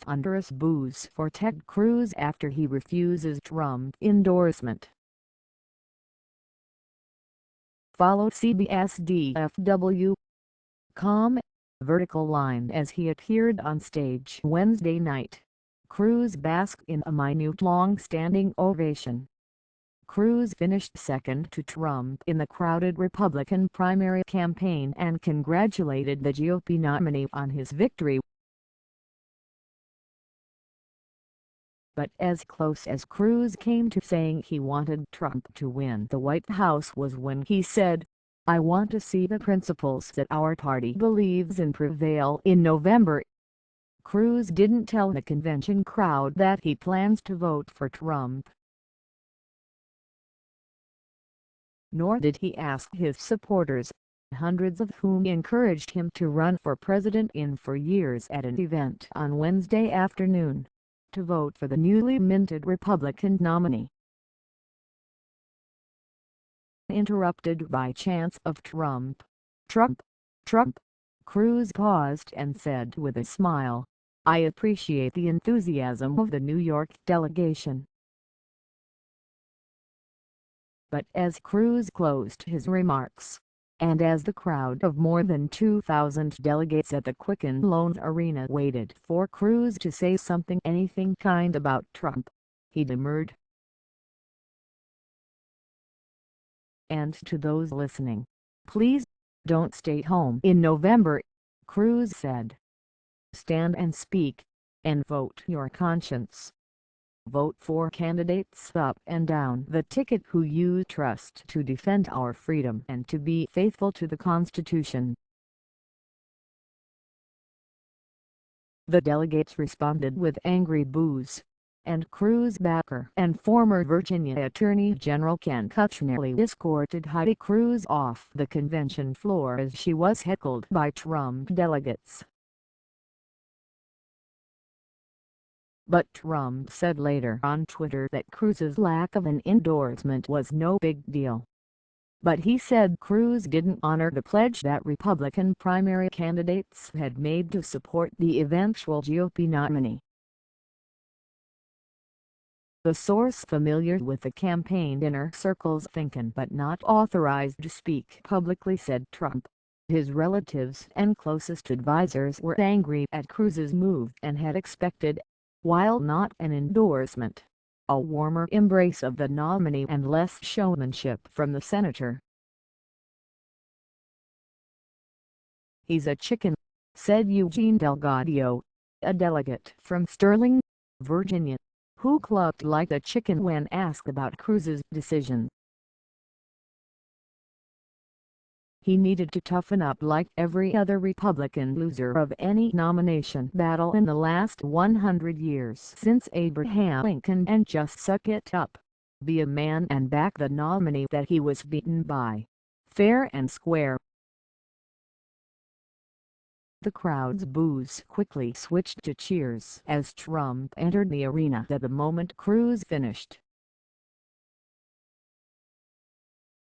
thunderous boos for Ted Cruz after he refuses Trump endorsement. Follow CBS-DFW.com vertical line as he appeared on stage Wednesday night. Cruz basked in a minute-long standing ovation. Cruz finished second to Trump in the crowded Republican primary campaign and congratulated the GOP nominee on his victory. But as close as Cruz came to saying he wanted Trump to win the White House was when he said, "I want to see the principles that our party believes in prevail in November." Cruz didn't tell the convention crowd that he plans to vote for Trump. Nor did he ask his supporters, hundreds of whom encouraged him to run for president in 4 years at an event on Wednesday afternoon, to vote for the newly minted Republican nominee. Interrupted by chants of "Trump, Trump, Trump," Cruz paused and said with a smile, "I appreciate the enthusiasm of the New York delegation." But as Cruz closed his remarks, and as the crowd of more than 2,000 delegates at the Quicken Loans Arena waited for Cruz to say anything kind about Trump, he demurred. "And to those listening, please, don't stay home in November," Cruz said. "Stand and speak, and vote your conscience. Vote for candidates up and down the ticket who you trust to defend our freedom and to be faithful to the Constitution." The delegates responded with angry boos, and Cruz backer and former Virginia Attorney General Ken Cuccinelli escorted Heidi Cruz off the convention floor as she was heckled by Trump delegates. But Trump said later on Twitter that Cruz's lack of an endorsement was no big deal. But he said Cruz didn't honor the pledge that Republican primary candidates had made to support the eventual GOP nominee. The source familiar with the campaign inner circles thinking but not authorized to speak publicly said Trump, his relatives and closest advisers were angry at Cruz's move and had expected, while not an endorsement, a warmer embrace of the nominee and less showmanship from the senator. "He's a chicken," said Eugene Delgadio, a delegate from Sterling, Virginia, who clucked like a chicken when asked about Cruz's decision. "He needed to toughen up like every other Republican loser of any nomination battle in the last 100 years since Abraham Lincoln and just suck it up, be a man and back the nominee that he was beaten by, fair and square." The crowd's boos quickly switched to cheers as Trump entered the arena the moment Cruz finished.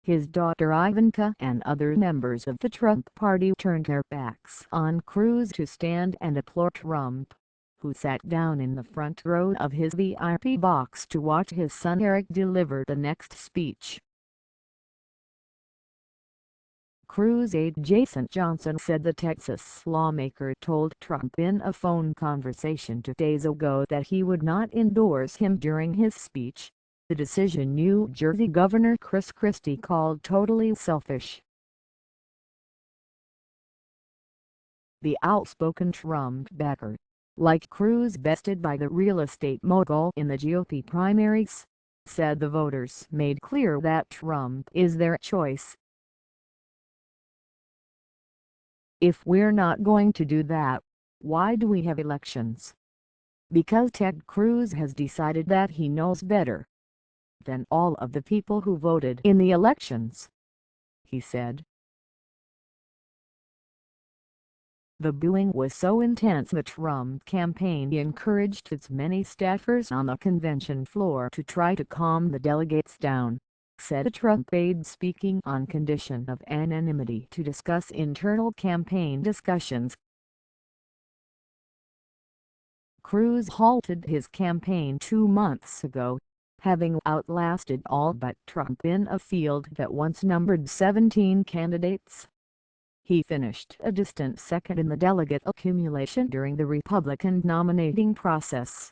His daughter Ivanka and other members of the Trump party turned their backs on Cruz to stand and applaud Trump, who sat down in the front row of his VIP box to watch his son Eric deliver the next speech. Cruz aide Jason Johnson said the Texas lawmaker told Trump in a phone conversation 2 days ago that he would not endorse him during his speech, the decision New Jersey Governor Chris Christie called totally selfish. The outspoken Trump backer, like Cruz bested by the real estate mogul in the GOP primaries, said the voters made clear that Trump is their choice. "If we're not going to do that, why do we have elections? Because Ted Cruz has decided that he knows better than all of the people who voted in the elections," he said. The booing was so intense the Trump campaign encouraged its many staffers on the convention floor to try to calm the delegates down, said a Trump aide speaking on condition of anonymity to discuss internal campaign discussions. Cruz halted his campaign 2 months ago, having outlasted all but Trump in a field that once numbered 17 candidates. He finished a distant second in the delegate accumulation during the Republican nominating process.